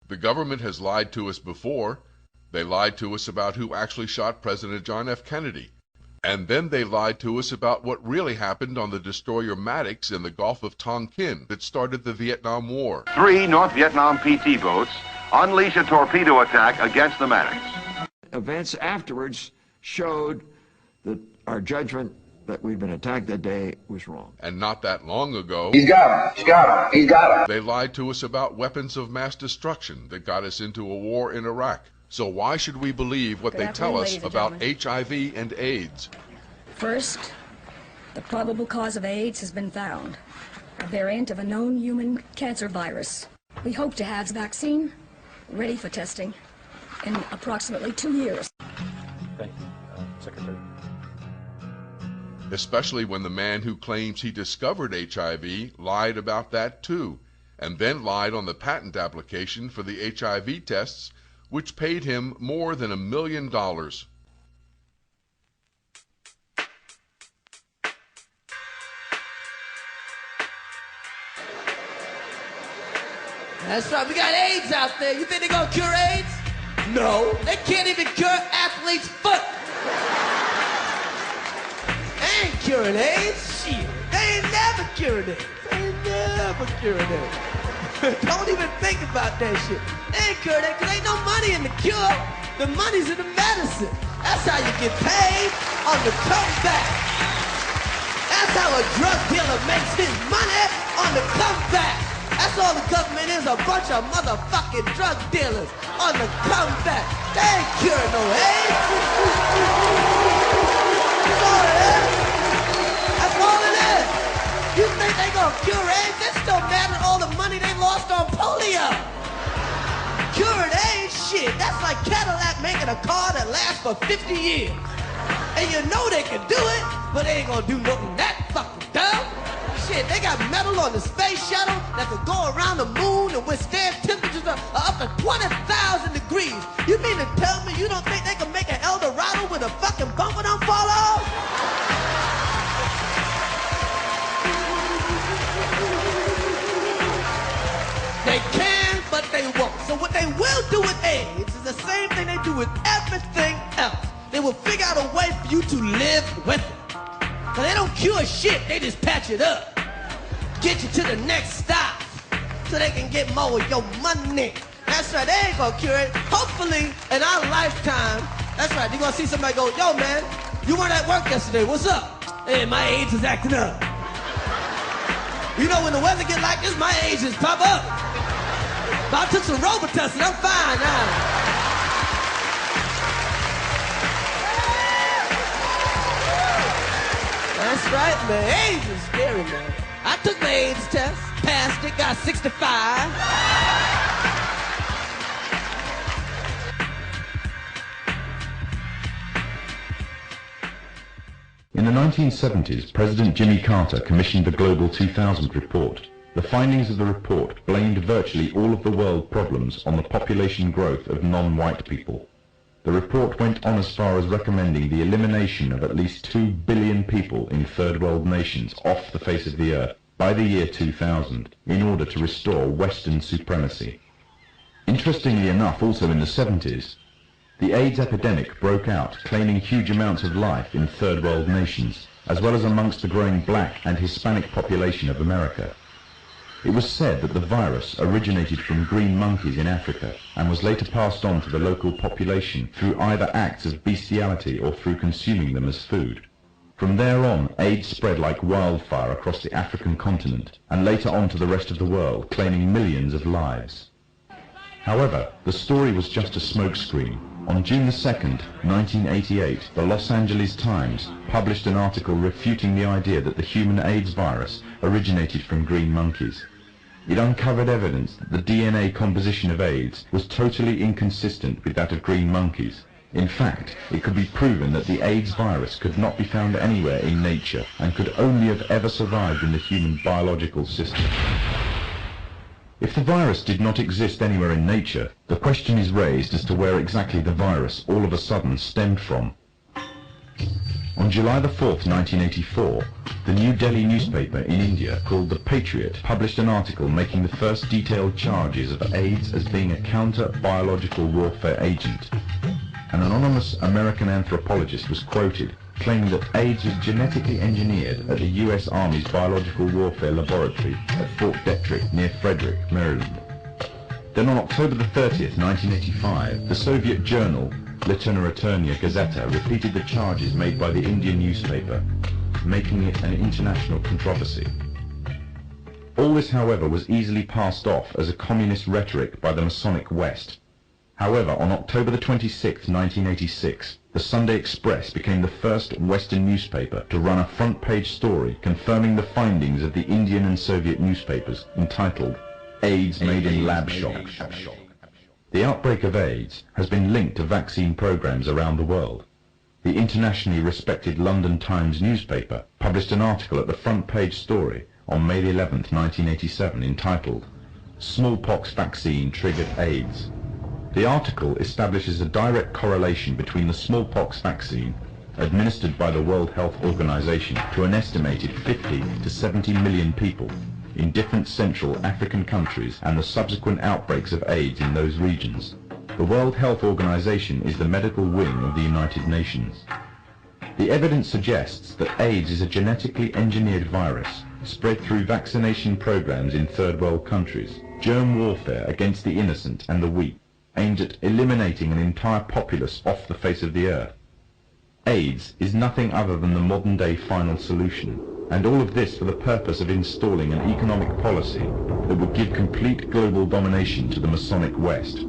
The government has lied to us before. They lied to us about who actually shot President John F. Kennedy. And then they lied to us about what really happened on the destroyer Maddox in the Gulf of Tonkin that started the Vietnam War. 3 North Vietnam PT boats unleash a torpedo attack against the Maddox. Events afterwards showed that our judgment that we'd been attacked that day was wrong. And not that long ago, He's got him. He's got him. He's got him. they lied to us about weapons of mass destruction that got us into a war in Iraq. So why should we believe what they tell us about HIV and AIDS? First, the probable cause of AIDS has been found, a variant of a known human cancer virus. We hope to have the vaccine ready for testing in approximately 2 years. Thank you, Secretary. Especially when the man who claims he discovered HIV lied about that too, and then lied on the patent application for the HIV tests, which paid him more than $1 million. That's right, we got AIDS out there. You think they're gonna cure AIDS? No, they can't even cure athlete's foot. They ain't curing AIDS, shit. They ain't never curing it. They ain't never curing it. Don't even think about that shit. They ain't curing it because ain't no money in the cure. The money's in the medicine. That's how you get paid on the comeback. That's how a drug dealer makes his money on the comeback. That's all the government is, a bunch of motherfucking drug dealers on the comeback. They ain't curing no AIDS. That's all it is. That's all it is. You think they gonna cure AIDS? They still mad at all the money they lost on polio. Curing AIDS, shit, that's like Cadillac making a car that lasts for 50 years. And you know they can do it, but they ain't gonna do nothing that fucking dumb. Shit, they got metal on the space shuttle that could go around the moon and withstand temperatures of up to 20,000 degrees. You mean to tell me you don't think they can make an El Dorado with a fucking bumper don't fall off? They can, but they won't. So what they will do with AIDS is the same thing they do with everything else. They will figure out a way for you to live with it. But they don't cure shit, they just patch it up. Get you to the next stop so they can get more of your money. That's right, they ain't gonna cure it. Hopefully, in our lifetime, that's right, you're gonna see somebody go, yo man, you weren't at work yesterday, what's up? Hey, my AIDS is acting up. You know when the weather get like this, my AIDS just pop up. But I took some Robitussin, I'm fine now. That's right, man. AIDS is scary, man. I took the AIDS test, passed it, got 65. In the 1970s, President Jimmy Carter commissioned the Global 2000 report. The findings of the report blamed virtually all of the world problems on the population growth of non-white people. The report went on as far as recommending the elimination of at least 2 billion people in third world nations off the face of the earth by the year 2000 in order to restore Western supremacy. Interestingly enough, also in the 70s, the AIDS epidemic broke out, claiming huge amounts of life in third world nations, as well as amongst the growing black and Hispanic population of America. It was said that the virus originated from green monkeys in Africa and was later passed on to the local population through either acts of bestiality or through consuming them as food. From there on, AIDS spread like wildfire across the African continent and later on to the rest of the world, claiming millions of lives. However, the story was just a smokescreen. On June 2nd, 1988, the Los Angeles Times published an article refuting the idea that the human AIDS virus originated from green monkeys. It uncovered evidence that the DNA composition of AIDS was totally inconsistent with that of green monkeys. In fact, it could be proven that the AIDS virus could not be found anywhere in nature and could only have ever survived in the human biological system. If the virus did not exist anywhere in nature, the question is raised as to where exactly the virus all of a sudden stemmed from. On July the 4th, 1984, the New Delhi newspaper in India called The Patriot published an article making the first detailed charges of AIDS as being a counter-biological warfare agent. An anonymous American anthropologist was quoted claiming that AIDS was genetically engineered at the U.S. Army's Biological Warfare Laboratory at Fort Detrick near Frederick, Maryland. Then on October the 30th, 1985, the Soviet journal Literaturная Gazeta repeated the charges made by the Indian newspaper, making it an international controversy. All this, however, was easily passed off as a communist rhetoric by the Masonic West. However, on October the 26th, 1986, the Sunday Express became the first Western newspaper to run a front-page story confirming the findings of the Indian and Soviet newspapers entitled AIDS Made in Lab Shop. The outbreak of AIDS has been linked to vaccine programs around the world. The internationally respected London Times newspaper published an article at the front-page story on May 11th, 1987 entitled Smallpox Vaccine Triggered AIDS. The article establishes a direct correlation between the smallpox vaccine administered by the World Health Organization to an estimated 50 to 70 million people in different Central African countries and the subsequent outbreaks of AIDS in those regions. The World Health Organization is the medical wing of the United Nations. The evidence suggests that AIDS is a genetically engineered virus spread through vaccination programs in third world countries, germ warfare against the innocent and the weak, aimed at eliminating an entire populace off the face of the earth. AIDS is nothing other than the modern-day final solution, and all of this for the purpose of installing an economic policy that would give complete global domination to the Masonic West.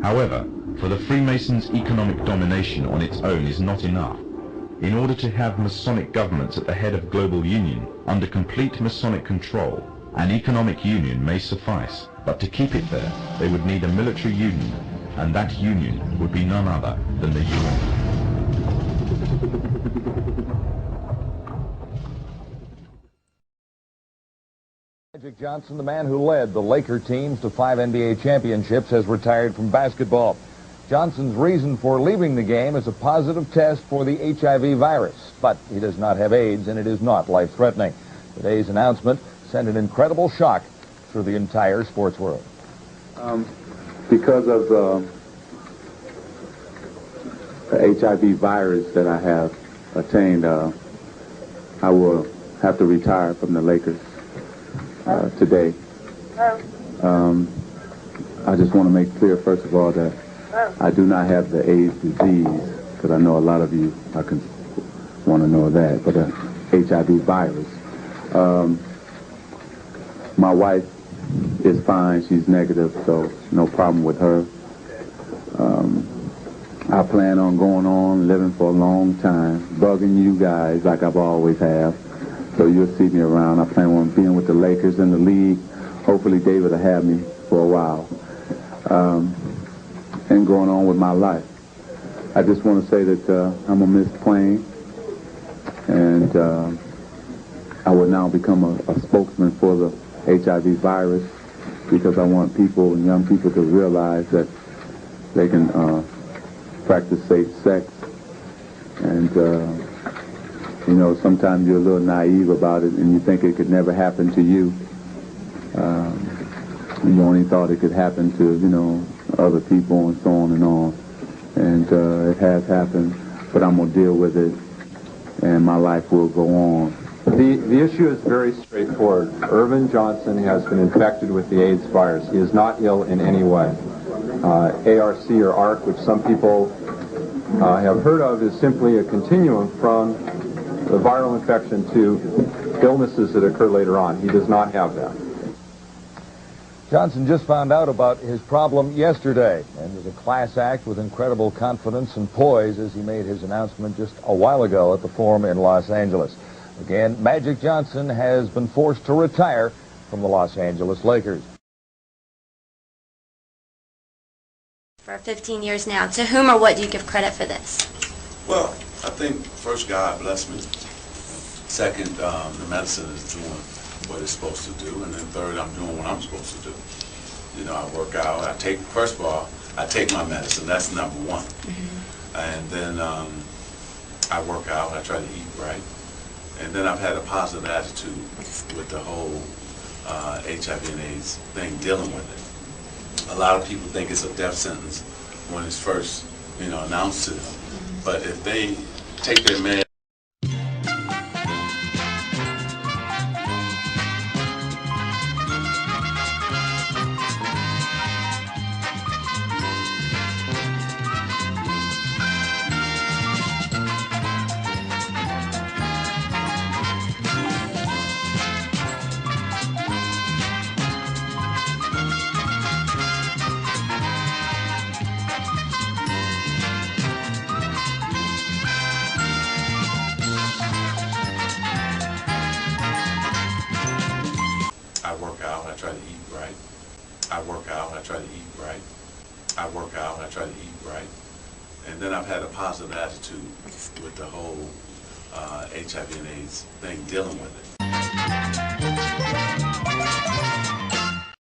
However, for the Freemasons' economic domination on its own is not enough. In order to have Masonic governments at the head of global union, under complete Masonic control, an economic union may suffice, but to keep it there, they would need a military union, and that union would be none other than the UN. Magic Johnson, the man who led the Laker teams to 5 NBA championships, has retired from basketball. Johnson's reason for leaving the game is a positive test for the HIV virus, but he does not have AIDS and it is not life-threatening. Today's announcement sent an incredible shock through the entire sports world. Because of the HIV virus that I have attained, I will have to retire from the Lakers today. I just want to make clear, first of all, that I do not have the AIDS disease, because I know a lot of you want to know that, but the HIV virus. My wife is fine. She's negative, so no problem with her. I plan on going on, living for a long time, bugging you guys like I've always have. So you'll see me around. I plan on being with the Lakers in the league. Hopefully David will have me for a while. And going on with my life. I just want to say that I'm going to miss playing. And I will now become a spokesman for the HIV virus, because I want people and young people to realize that they can practice safe sex. And you know, sometimes you're a little naive about it and you think it could never happen to you. You only thought it could happen to, you know, other people and so on and on. And it has happened, but I'm going to deal with it and my life will go on. The issue is very straightforward. Irvin Johnson has been infected with the AIDS virus. He is not ill in any way. ARC or ARC, which some people have heard of, is simply a continuum from the viral infection to illnesses that occur later on. He does not have that. Johnson just found out about his problem yesterday, and was a class act with incredible confidence and poise as he made his announcement just a while ago at the Forum in Los Angeles. Again, Magic Johnson has been forced to retire from the Los Angeles Lakers. For 15 years now, to whom or what do you give credit for this? Well, I think first God blessed me. Second, the medicine is doing what it's supposed to do, and then third, I'm doing what I'm supposed to do. You know, I work out. First of all, I take my medicine. That's number one. Mm-hmm. And then I work out, I try to eat right. And then I've had a positive attitude with the whole HIV and AIDS thing, dealing with it. A lot of people think it's a death sentence when it's first, announced to them. But if they take their meds, I work out, I try to eat right. I work out, I try to eat right. I work out, I try to eat right. And then I've had a positive attitude with the whole HIV and AIDS thing, dealing with it.